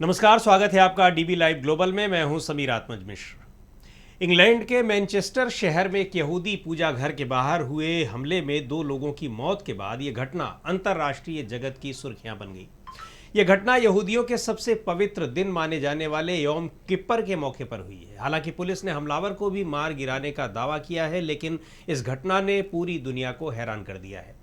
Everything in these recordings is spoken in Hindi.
नमस्कार, स्वागत है आपका डीबी लाइव ग्लोबल में। मैं हूं समीर आत्मज मिश्र। इंग्लैंड के मैनचेस्टर शहर में एक यहूदी पूजा घर के बाहर हुए हमले में 2 लोगों की मौत के बाद यह घटना अंतर्राष्ट्रीय जगत की सुर्खियां बन गई। यह घटना यहूदियों के सबसे पवित्र दिन माने जाने वाले यौम किप्पर के मौके पर हुई है। हालांकि पुलिस ने हमलावर को भी मार गिराने का दावा किया है, लेकिन इस घटना ने पूरी दुनिया को हैरान कर दिया है।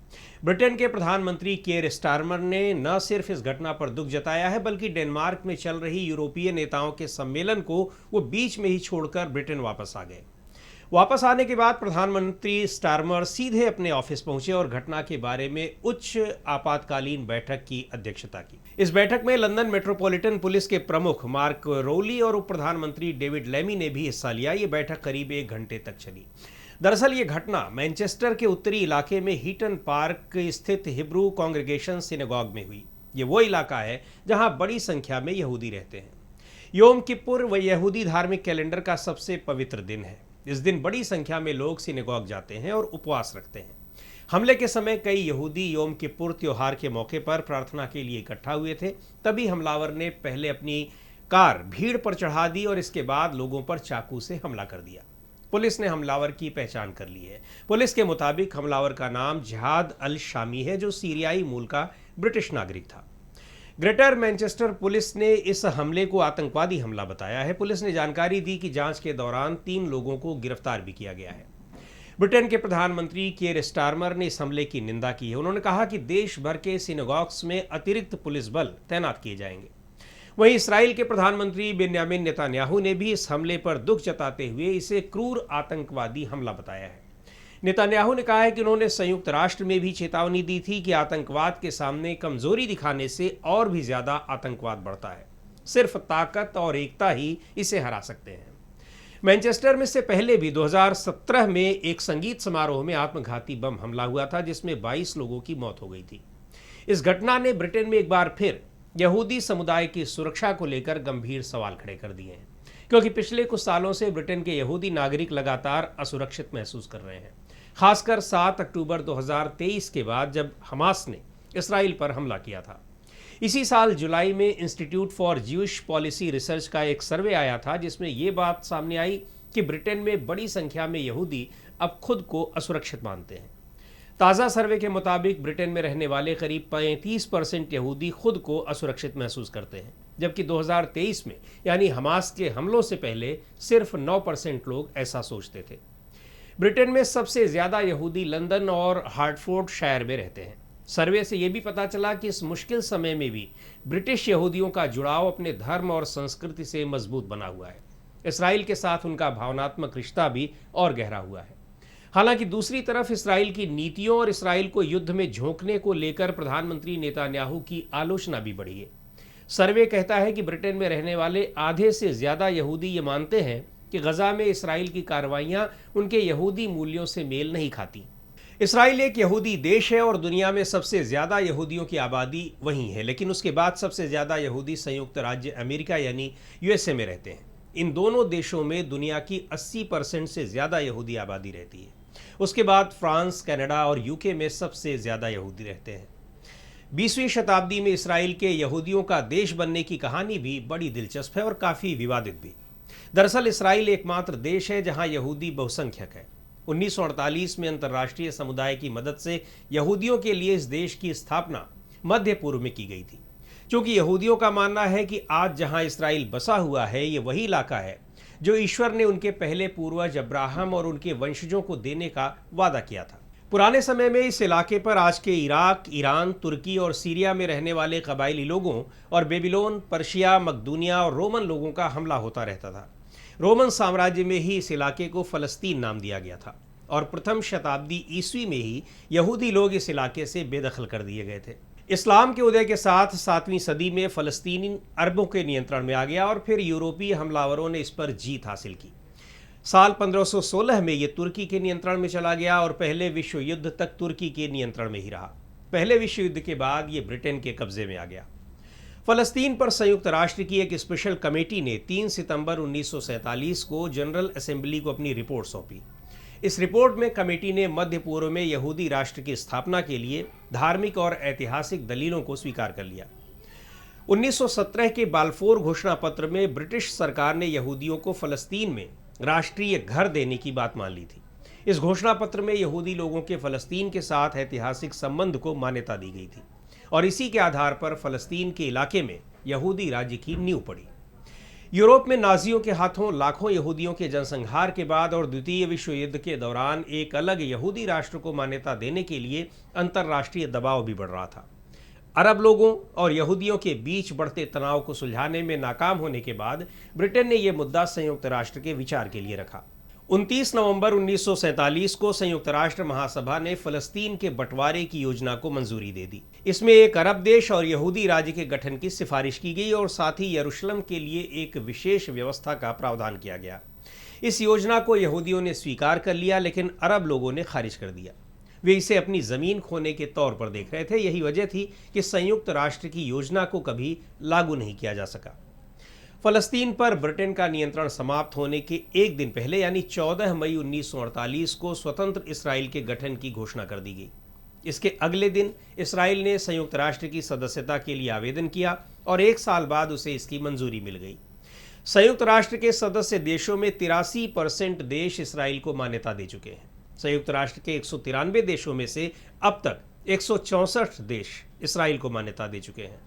ब्रिटेन के प्रधानमंत्री केयर स्टारमर ने न सिर्फ इस घटना पर दुख जताया है, बल्कि डेनमार्क में चल रही यूरोपीय नेताओं के सम्मेलन को वो बीच में ही छोड़कर ब्रिटेन वापस आ गए। वापस आने के बाद प्रधानमंत्री स्टारमर सीधे अपने ऑफिस पहुंचे और घटना के बारे में उच्च आपातकालीन बैठक की अध्यक्षता की। इस बैठक में लंदन मेट्रोपॉलिटन पुलिस के प्रमुख मार्क रोली और उप प्रधानमंत्री डेविड लेमी ने भी हिस्सा लिया। ये बैठक करीब 1 घंटे तक चली। दरअसल ये घटना मैनचेस्टर के उत्तरी इलाके में हीटन पार्क स्थित हिब्रू कांग्रेगेशन सिनेगॉग में हुई। ये वो इलाका है जहां बड़ी संख्या में यहूदी रहते हैं। योम किप्पुर व यहूदी धार्मिक कैलेंडर का सबसे पवित्र दिन है। इस दिन बड़ी संख्या में लोग सिनेगॉग जाते हैं और उपवास रखते हैं। हमले के समय कई यहूदी योम किप्पुर त्योहार के मौके पर प्रार्थना के लिए इकट्ठा हुए थे। तभी हमलावर ने पहले अपनी कार भीड़ पर चढ़ा दी और इसके बाद लोगों पर चाकू से हमला कर दिया। पुलिस ने हमलावर की पहचान कर ली है। पुलिस के मुताबिक हमलावर का नाम जिहाद अल शामी है, जो सीरियाई मूल का ब्रिटिश नागरिक था। ग्रेटर मैनचेस्टर पुलिस ने इस हमले को आतंकवादी हमला बताया है। पुलिस ने जानकारी दी कि जांच के दौरान 3 लोगों को गिरफ्तार भी किया गया है। ब्रिटेन के प्रधानमंत्री केयर स्टारमर ने इस हमले की निंदा की है। उन्होंने कहा कि देश भर के सिनेगॉग्स में अतिरिक्त पुलिस बल तैनात किए जाएंगे। वहीं इसराइल के प्रधानमंत्री बेन्यामिन नेतन्याहू ने भी इस हमले पर दुख जताते हुए इसे क्रूर आतंकवादी हमला बताया है। नेतन्याहू ने कहा है कि उन्होंने संयुक्त राष्ट्र में भी चेतावनी दी थी कि आतंकवाद के सामने कमजोरी दिखाने से और भी ज्यादा आतंकवाद बढ़ता है। सिर्फ ताकत और एकता ही इसे हरा सकते हैं। मैनचेस्टर में इससे पहले भी 2017 में एक संगीत समारोह में आत्मघाती बम हमला हुआ था, जिसमें 22 लोगों की मौत हो गई थी। इस घटना ने ब्रिटेन में एक बार फिर यहूदी समुदाय की सुरक्षा को लेकर गंभीर सवाल खड़े कर दिए हैं, क्योंकि पिछले कुछ सालों से ब्रिटेन के यहूदी नागरिक लगातार असुरक्षित महसूस कर रहे हैं, खासकर 7 अक्टूबर 2023 के बाद जब हमास ने इसराइल पर हमला किया था। इसी साल जुलाई में institute for Jewish policy research का एक सर्वे आया था, जिसमें यह बात सामने आई कि ब्रिटेन में बड़ी संख्या में यहूदी अब खुद को असुरक्षित मानते हैं। ताज़ा सर्वे के मुताबिक ब्रिटेन में रहने वाले करीब 35% यहूदी खुद को असुरक्षित महसूस करते हैं, जबकि 2023 में यानी हमास के हमलों से पहले सिर्फ 9% लोग ऐसा सोचते थे। ब्रिटेन में सबसे ज़्यादा यहूदी लंदन और हार्टफोर्डशायर में रहते हैं। सर्वे से यह भी पता चला कि इस मुश्किल समय में भी ब्रिटिश यहूदियों का जुड़ाव अपने धर्म और संस्कृति से मजबूत बना हुआ है। इसराइल के साथ उनका भावनात्मक रिश्ता भी और गहरा हुआ है। हालांकि दूसरी तरफ इसराइल की नीतियों और इसराइल को युद्ध में झोंकने को लेकर प्रधानमंत्री नेतन्याहू की आलोचना भी बढ़ी है। सर्वे कहता है कि ब्रिटेन में रहने वाले आधे से ज्यादा यहूदी ये मानते हैं कि गजा में इसराइल की कार्रवाइयां उनके यहूदी मूल्यों से मेल नहीं खाती। इसराइल एक यहूदी देश है और दुनिया में सबसे ज्यादा यहूदियों की आबादी वहीं है, लेकिन उसके बाद सबसे ज्यादा यहूदी संयुक्त राज्य अमेरिका यानी यूएसए में रहते हैं। इन दोनों देशों में दुनिया की 80% से ज्यादा यहूदी आबादी रहती है। उसके बाद फ्रांस, कनाडा और यूके में सबसे ज्यादा यहूदी रहते हैं। 20वीं शताब्दी में इसराइल के यहूदियों का देश बनने की कहानी भी बड़ी दिलचस्प है और काफी विवादित भी। दरअसल इसराइल एकमात्र देश है जहां यहूदी बहुसंख्यक है। 1948 में अंतर्राष्ट्रीय समुदाय की मदद से यहूदियों के लिए इस देश की स्थापना मध्य पूर्व में की गई थी। क्योंकि यहूदियों का मानना है कि आज जहां इसराइल बसा हुआ है, ये वही इलाका है जो ईश्वर ने उनके पहले पूर्वज अब्राहम और उनके वंशजों को देने का वादा किया था। पुराने समय में इस इलाके पर आज के इराक, ईरान, तुर्की और सीरिया में रहने वाले कबायली लोगों और बेबीलोन, पर्शिया, मकदूनिया और रोमन लोगों का हमला होता रहता था। रोमन साम्राज्य में ही इस इलाके को फलस्तीन नाम दिया गया था और प्रथम शताब्दी ईस्वी में ही यहूदी लोग इस इलाके से बेदखल कर दिए गए थे। इस्लाम के उदय के साथ 7वीं सदी में फलस्तीनी अरबों के नियंत्रण में आ गया और फिर यूरोपीय हमलावरों ने इस पर जीत हासिल की। साल 1516 में ये तुर्की के नियंत्रण में चला गया और पहले विश्व युद्ध तक तुर्की के नियंत्रण में ही रहा। पहले विश्व युद्ध के बाद ये ब्रिटेन के कब्जे में आ गया। फलस्तीन पर संयुक्त राष्ट्र की एक स्पेशल कमेटी ने 3 सितंबर 1947 को जनरल असेंबली को अपनी रिपोर्ट सौंपी। इस रिपोर्ट में कमेटी ने मध्य पूर्व में यहूदी राष्ट्र की स्थापना के लिए धार्मिक और ऐतिहासिक दलीलों को स्वीकार कर लिया। 1917 के बाल्फोर घोषणा पत्र में ब्रिटिश सरकार ने यहूदियों को फलस्तीन में राष्ट्रीय घर देने की बात मान ली थी। इस घोषणा पत्र में यहूदी लोगों के फलस्तीन के साथ ऐतिहासिक संबंध को मान्यता दी गई थी और इसी के आधार पर फलस्तीन के इलाके में यहूदी राज्य की नींव पड़ी। यूरोप में नाजियों के हाथों लाखों यहूदियों के जनसंहार के बाद और द्वितीय विश्व युद्ध के दौरान एक अलग यहूदी राष्ट्र को मान्यता देने के लिए अंतर्राष्ट्रीय दबाव भी बढ़ रहा था। अरब लोगों और यहूदियों के बीच बढ़ते तनाव को सुलझाने में नाकाम होने के बाद ब्रिटेन ने यह मुद्दा संयुक्त राष्ट्र के विचार के लिए रखा। 29 नवंबर 1947 को संयुक्त राष्ट्र महासभा ने फलस्तीन के बंटवारे की योजना को मंजूरी दे दी। इसमें एक अरब देश और यहूदी राज्य के गठन की सिफारिश की गई और साथ ही यरूशलेम के लिए एक विशेष व्यवस्था का प्रावधान किया गया। इस योजना को यहूदियों ने स्वीकार कर लिया, लेकिन अरब लोगों ने खारिज कर दिया। वे इसे अपनी जमीन खोने के तौर पर देख रहे थे। यही वजह थी कि संयुक्त राष्ट्र की योजना को कभी लागू नहीं किया जा सका। फलस्तीन पर ब्रिटेन का नियंत्रण समाप्त होने के एक दिन पहले यानी 14 मई 1948 को स्वतंत्र इसराइल के गठन की घोषणा कर दी गई। इसके अगले दिन इसराइल ने संयुक्त राष्ट्र की सदस्यता के लिए आवेदन किया और एक साल बाद उसे इसकी मंजूरी मिल गई। संयुक्त राष्ट्र के सदस्य देशों में 83% देश इसराइल को मान्यता दे चुके हैं। संयुक्त राष्ट्र के 193 देशों में से अब तक 164 देश इसराइल को मान्यता दे चुके हैं।